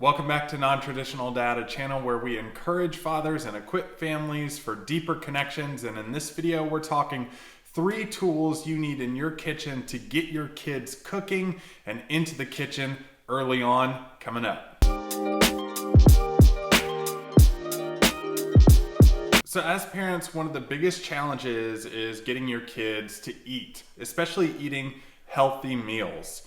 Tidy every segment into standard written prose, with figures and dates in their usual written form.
Welcome back to Nontraditional Dad, a channel where we encourage fathers and equip families for deeper connections. And in this video, we're talking 3 tools you need in your kitchen to get your kids cooking and into the kitchen early on, coming up. So as parents, one of the biggest challenges is getting your kids to eat, especially eating healthy meals.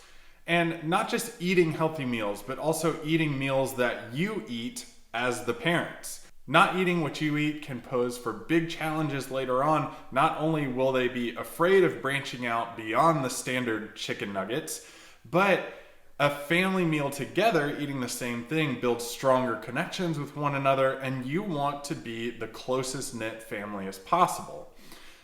And not just eating healthy meals, but also eating meals that you eat as the parents. Not eating what you eat can pose for big challenges later on. Not only will they be afraid of branching out beyond the standard chicken nuggets, but a family meal together eating the same thing builds stronger connections with one another, and you want to be the closest knit family as possible.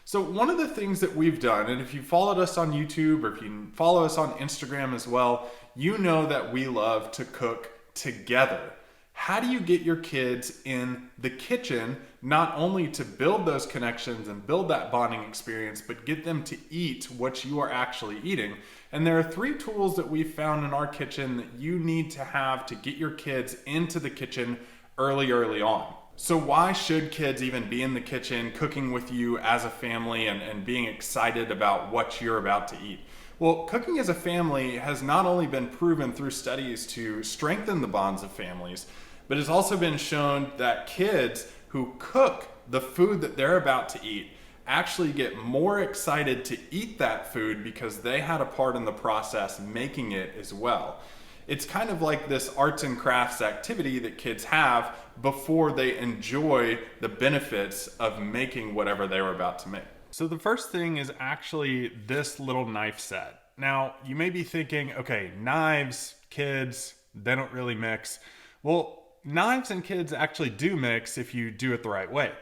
So one of the things that we've done, and if you followed us on YouTube or if you follow us on Instagram as well, you know that we love to cook together. How do you get your kids in the kitchen, not only to build those connections and build that bonding experience, but get them to eat what you are actually eating? And there are 3 tools that we've found in our kitchen that you need to have to get your kids into the kitchen early on. So why should kids even be in the kitchen cooking with you as a family and being excited about what you're about to eat? Well, cooking as a family has not only been proven through studies to strengthen the bonds of families, but it's also been shown that kids who cook the food that they're about to eat actually get more excited to eat that food because they had a part in the process making it as well. It's kind of like this arts and crafts activity that kids have before they enjoy the benefits of making whatever they were about to make. So the first thing is actually this little knife set. Now, you may be thinking, okay, knives, kids, they don't really mix. Well, knives and kids actually do mix if you do it the right way.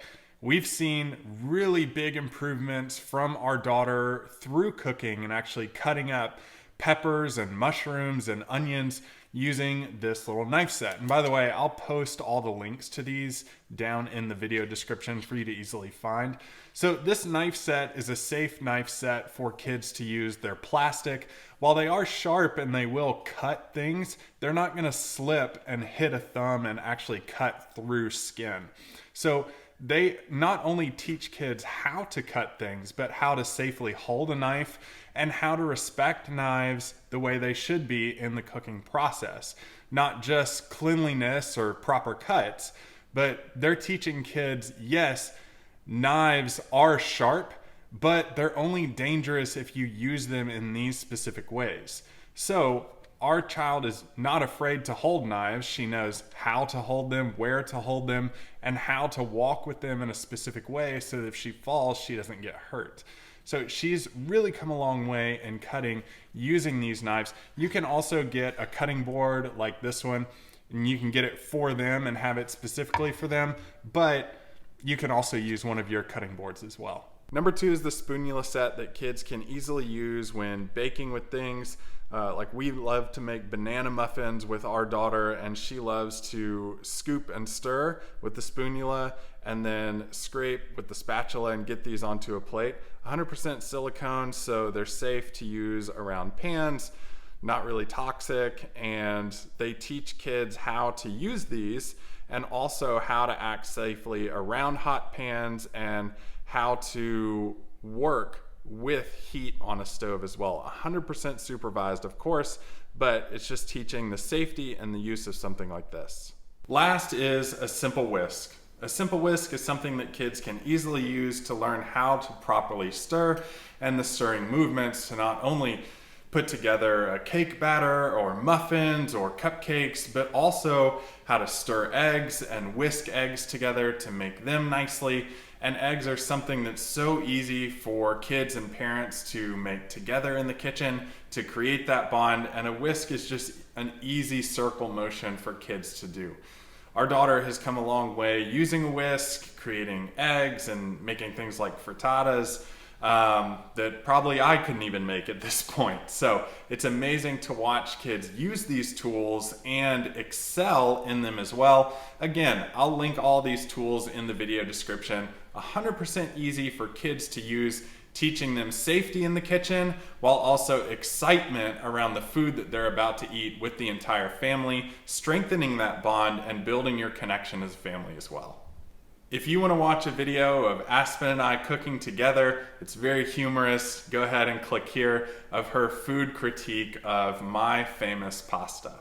We've seen really big improvements from our daughter through cooking and actually cutting up peppers and mushrooms and onions using this little knife set. And by the way, I'll post all the links to these down in the video description for you to easily find. So this knife set is a safe knife set for kids to use. They're plastic. While they are sharp and they will cut things, they're not going to slip and hit a thumb and actually cut through skin. So they not only teach kids how to cut things, but how to safely hold a knife and how to respect knives the way they should be in the cooking process. Not just cleanliness or proper cuts, but they're teaching kids, yes, knives are sharp, but they're only dangerous if you use them in these specific ways. So our child is not afraid to hold knives. She knows how to hold them, where to hold them, and how to walk with them in a specific way so that if she falls, she doesn't get hurt. So she's really come a long way in cutting using these knives. You can also get a cutting board like this one, and you can get it for them and have it specifically for them, but you can also use one of your cutting boards as well. Number 2 is the Spoonula Set that kids can easily use when baking with things. Like we love to make banana muffins with our daughter, and she loves to scoop and stir with the spoonula and then scrape with the spatula and get these onto a plate. 100% silicone, so they're safe to use around pans, not really toxic, and they teach kids how to use these and also how to act safely around hot pans and how to work with heat on a stove as well. 100% supervised, of course, but it's just teaching the safety and the use of something like this. Last is a simple whisk. A simple whisk is something that kids can easily use to learn how to properly stir and the stirring movements to not only put together a cake batter or muffins or cupcakes, but also how to stir eggs and whisk eggs together to make them nicely. And eggs are something that's so easy for kids and parents to make together in the kitchen to create that bond. And a whisk is just an easy circle motion for kids to do. Our daughter has come a long way using a whisk, creating eggs and making things like frittatas that probably I couldn't even make at this point. So it's amazing to watch kids use these tools and excel in them as well. Again, I'll link all these tools in the video description. 100% easy for kids to use teaching them safety in the kitchen while also excitement around the food that they're about to eat with the entire family, strengthening that bond and building your connection as a family as well. If you want to watch a video of Aspen and I cooking together, it's very humorous. Go ahead and click here of her food critique of my famous pasta.